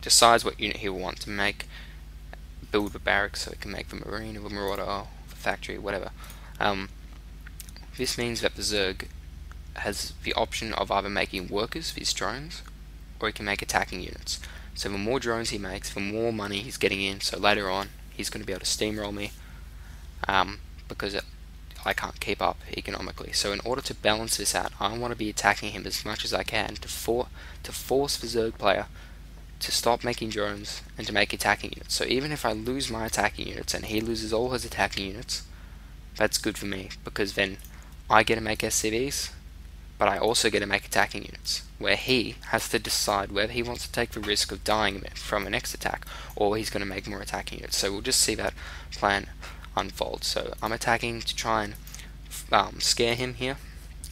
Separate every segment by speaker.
Speaker 1: decides what unit he will want to make, build a barracks so it can make the marine or the marauder or the factory, whatever. This means that the Zerg has the option of either making workers for his drones, or he can make attacking units. So the more drones he makes, the more money he's getting in, so later on he's going to be able to steamroll me, because I can't keep up economically. So in order to balance this out, I want to be attacking him as much as I can to force the Zerg player to stop making drones and to make attacking units. So even if I lose my attacking units and he loses all his attacking units, that's good for me, because then I get to make SCVs, but I also get to make attacking units, where he has to decide whether he wants to take the risk of dying from a next attack, or he's going to make more attacking units. So we'll just see that plan unfold. So I'm attacking to try and scare him here,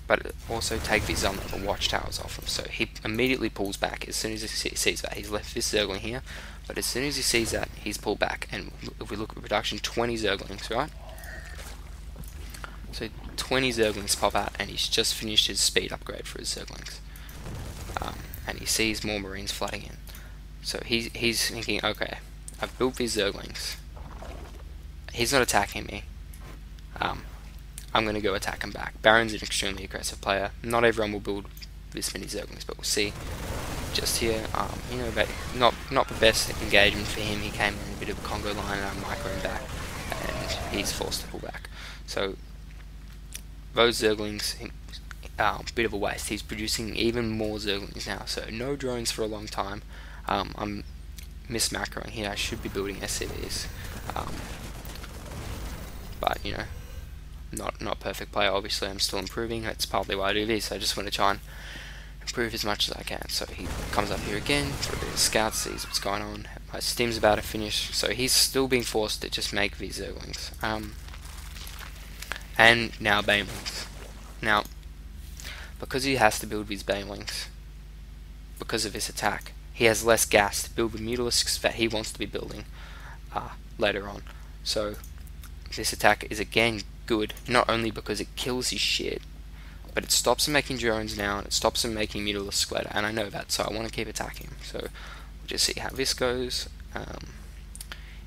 Speaker 1: but also take these the watchtowers off him. So he immediately pulls back as soon as he sees that. He's left this Zergling here, but as soon as he sees that, he's pulled back. And if we look at production, 20 Zerglings, right? So 20 Zerglings pop out, and he's just finished his speed upgrade for his Zerglings. And he sees more Marines flooding in. So he's thinking, okay, I've built these Zerglings. He's not attacking me. I'm going to go attack him back. Baron's an extremely aggressive player. Not everyone will build this many Zerglings, but we'll see. Just here, you know, but not the best engagement for him. He came in a bit of a Congo line, and I micro him back, and he's forced to pull back. So those Zerglings, bit of a waste. He's producing even more Zerglings now, so no drones for a long time. I'm mismacroing here. I should be building SCVs, but you know, not perfect player. Obviously, I'm still improving. That's partly why I do this. I just want to try and improve as much as I can. So he comes up here again for a bit of scout, sees what's going on. My stim's about to finish, so he's still being forced to just make these Zerglings. And now Banelings. Now, because he has to build these Banelings, because of this attack, he has less gas to build the Mutalisks that he wants to be building later on. So this attack is again good, not only because it kills his shit, but it stops him making drones now, and it stops him making Mutalisks later, and I know that, so I want to keep attacking him. So we'll just see how this goes.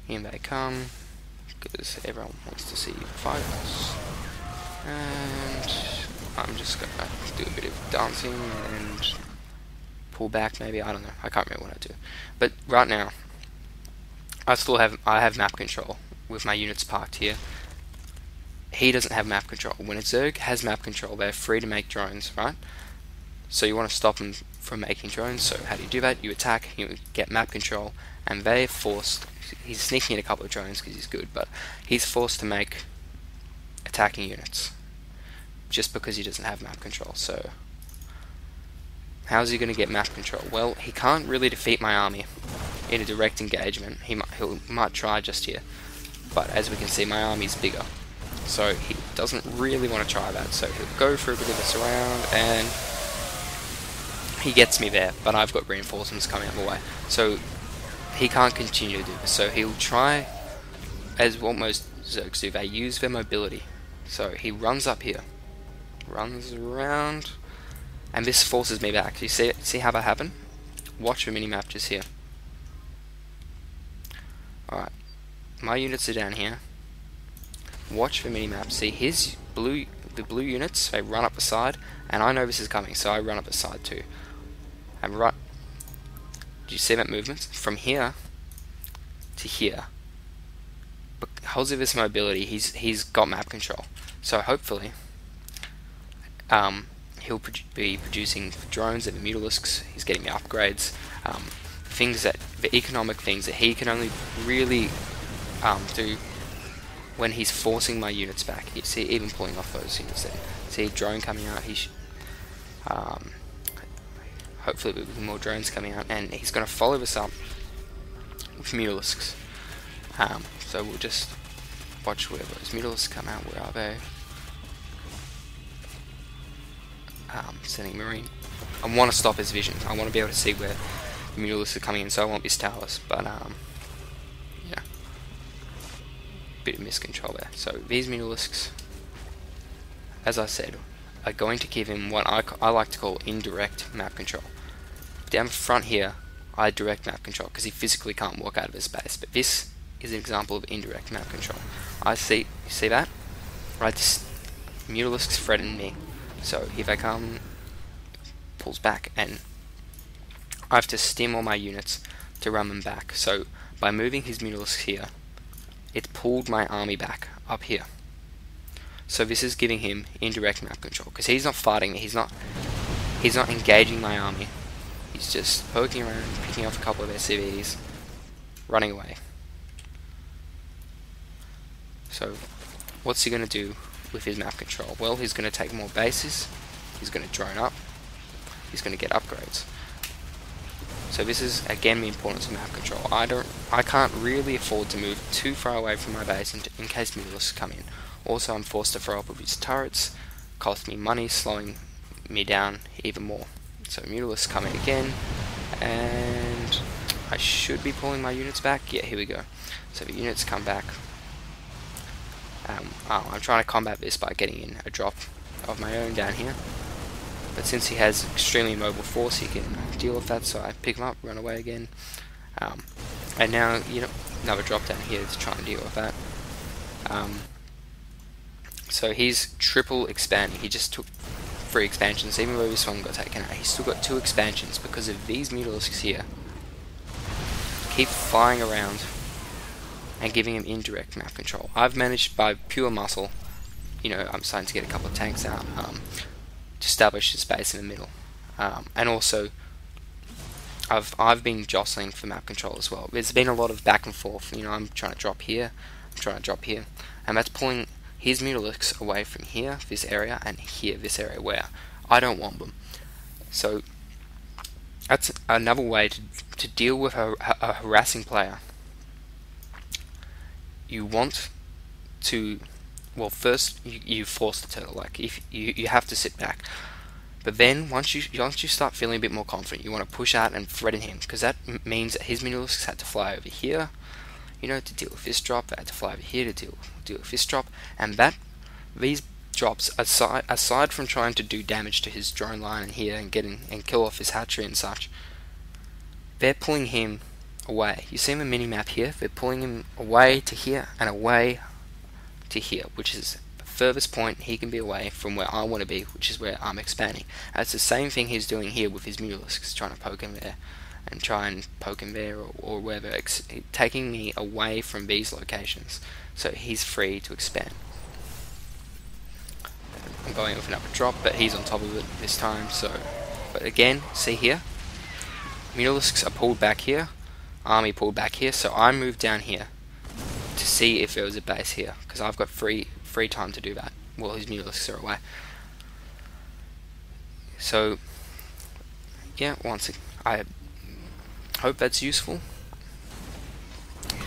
Speaker 1: In they come, because everyone wants to see fights. And I'm just gonna do a bit of dancing and pull back, maybe. I don't know. I can't remember what I do. But right now, I have map control with my units parked here. He doesn't have map control. When a Zerg has map control, they're free to make drones, right? So you want to stop them from making drones. So how do you do that? You attack, you get map control, and they're forced. He's sneaking in a couple of drones because he's good, but he's forced to make attacking units just because he doesn't have map control. So how's he going to get map control? Well, he can't really defeat my army in a direct engagement. He might try just here, but as we can see, my army's bigger, so he doesn't really want to try that. So he'll go for a bit of a surround, and he gets me there, but I've got reinforcements coming out of the way, so he can't continue to do this. So he'll try, as what most Zergs do, they use their mobility. So he runs up here, runs around, and this forces me back. You see how that happened? Watch the minimap just here. Alright, my units are down here. Watch the minimap. See the blue units, they run up the side, and I know this is coming, so I run up the side too. And right, do you see that movement? From here to here. Because of his mobility, he's got map control. So hopefully, he'll be producing drones and the Mutalisks. He's getting the upgrades, the economic things that he can only really do when he's forcing my units back. You see, even pulling off those units there. See, drone coming out. Hopefully, with more drones coming out, and he's going to follow this up with Mutalisks. So we'll just watch where those Mutalisks come out. Where are they? Sending Marine. I want to stop his vision. I want to be able to see where the Mutalisks are coming in, so I won't be starless. But yeah, bit of miscontrol there. So these Mutalisks, as I said, are going to give him what I like to call indirect map control. Down front here, I direct map control because he physically can't walk out of his base. But this is an example of indirect map control. You see that? Right, this Mutalisk's threatening me. So if I come, pulls back, and I have to stim all my units to run them back. So by moving his Mutalisk here, it's pulled my army back up here. So this is giving him indirect map control because he's not fighting me. He's not engaging my army. He's just poking around, picking off a couple of SCVs, running away. So what's he going to do with his map control? Well, he's going to take more bases. He's going to drone up. He's going to get upgrades. So this is again the importance of map control. I can't really afford to move too far away from my base in case Mutalisks come in. Also, I'm forced to throw up with his turrets, cost me money, slowing me down even more. So Mutalisks come in again, and I should be pulling my units back. Yeah, here we go. So the units come back. I'm trying to combat this by getting in a drop of my own down here. But since he has extremely mobile force, he can deal with that, so I pick him up, run away again. And now, another drop down here to try and deal with that. So he's triple expanding. He just took 3 expansions, even though this one got taken out. He's still got 2 expansions because of these Mutalisks here. Keep flying around and giving him indirect map control. I've managed by pure muscle, I'm starting to get a couple of tanks out, to establish his base in the middle. And also, I've been jostling for map control as well. There's been a lot of back and forth. I'm trying to drop here, I'm trying to drop here, and that's pulling his Mutalisks away from here, this area, and here, this area, where I don't want them. So that's another way to deal with a harassing player. You want to, well, first you force the turtle. Like, if you have to sit back, but then once you start feeling a bit more confident, you want to push out and threaten him, because that means that his Mutalisks had to fly over here, to deal with this drop. They had to fly over here to deal with this drop, and these drops, aside from trying to do damage to his drone line in here and kill off his hatchery and such, they're pulling him away. You see the mini map here? They're pulling him away to here and away to here, which is the furthest point he can be away from where I want to be, which is where I'm expanding. That's the same thing he's doing here with his Mutalisks, trying to poke him there and try and poke him there or wherever, taking me away from these locations, so he's free to expand. I'm going with another drop, but he's on top of it this time. But again, see here, Mutalisks are pulled back here, army pulled back here, so I moved down here to see if there was a base here, because I've got free time to do that while his Mutalisks are away. So yeah, once again, I hope that's useful.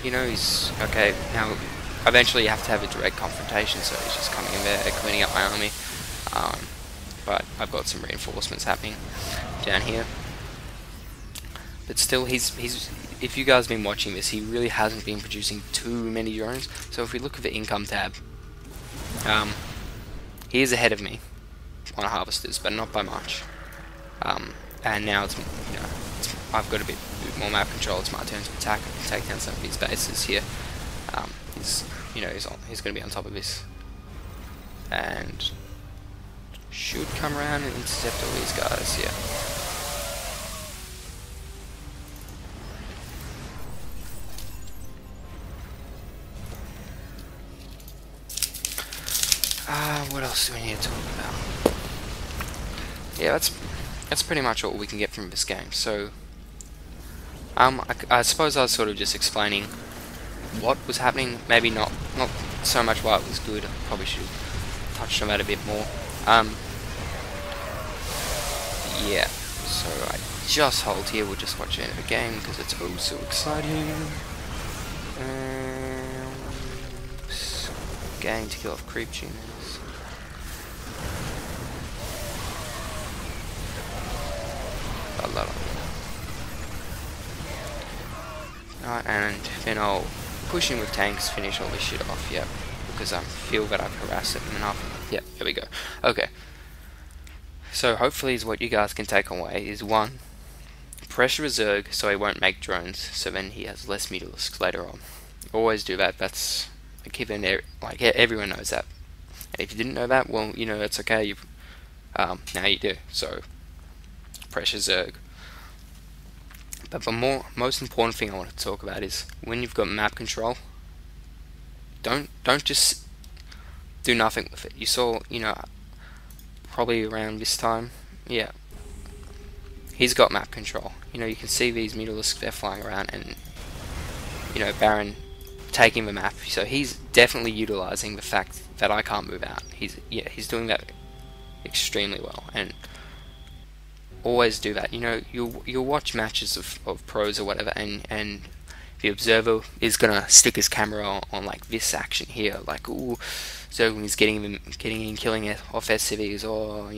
Speaker 1: He's okay now. Eventually you have to have a direct confrontation, so he's just coming in there, cleaning up my army. But I've got some reinforcements happening down here. But still, if you guys have been watching this, he really hasn't been producing too many drones. So if we look at the income tab, he is ahead of me on harvesters, but not by much. And now I've got a bit more map control. It's my turn to attack and take down some of these bases here. He's going to be on top of this, and should come around and intercept all these guys. Yeah. What else do we need to talk about? Yeah, that's pretty much all we can get from this game. So, I suppose I was sort of just explaining what was happening. Maybe not so much why it was good. I probably should have touched on that a bit more. Yeah. So I just hold here. We'll just watch the end of the game because it's oh so exciting. Gang to kill off creep tuners. Alright, and then I'll push in with tanks, finish all this shit off, yep, because I feel that I've harassed it enough. Yep, there we go. Okay. So hopefully is what you guys can take away is 1, pressure a Zerg so he won't make drones, so then he has less mutalisks later on. Always do that. That's a given. Like everyone knows that. And if you didn't know that, well, it's okay. Now you do. So pressure Zerg. But the most important thing I want to talk about is when you've got map control, don't just do nothing with it. You saw, probably around this time, yeah, he's got map control. You can see these mutalisks, they're flying around, and Baron taking the map. So he's definitely utilizing the fact that I can't move out. He's doing that extremely well, and always do that. You'll watch matches of pros or whatever, and the observer is gonna stick his camera on like this action here, like, ooh, Zerglin is getting in, killing it off SCVs, or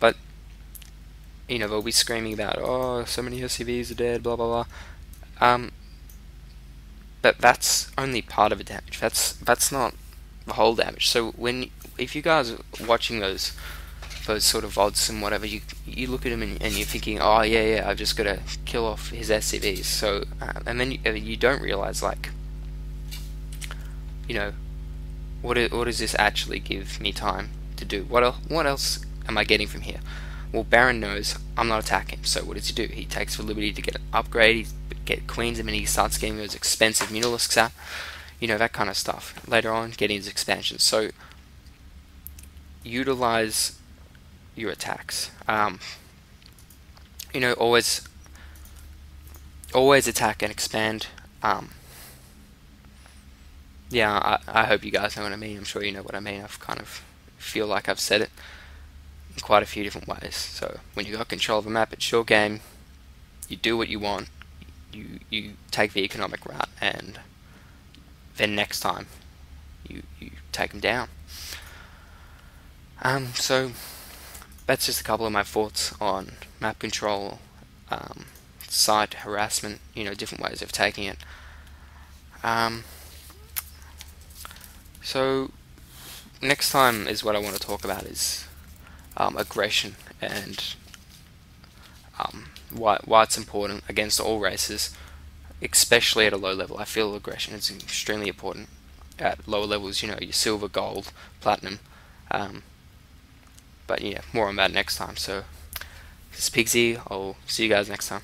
Speaker 1: but they'll be screaming about, oh, so many SCVs are dead, blah blah blah. But that's only part of the damage. That's not the whole damage. So if you guys are watching those sort of VODs and whatever, you look at him and you're thinking, oh yeah, I've just got to kill off his SCVs. So and then you don't realize, like, what does this actually give me time to do? What else am I getting from here? Well, Baron knows I'm not attacking, so what does he do? He takes the liberty to get an upgrade, get queens, and then he starts getting those expensive mutalisks out, that kind of stuff. Later on, getting his expansions. So utilize your attacks. Always attack and expand. Yeah, I hope you guys know what I mean. I'm sure you know what I mean. I've kind of feel like I've said it in quite a few different ways. So when you got control of a map, it's your game. You do what you want. You take the economic route, and then next time you take them down. So that's just a couple of my thoughts on map control, site harassment, different ways of taking it. So next time is what I want to talk about is aggression, and why it's important against all races, especially at a low level. I feel aggression is extremely important at lower levels, your silver, gold, platinum. But yeah, more on that next time. So this is Pigsy. I'll see you guys next time.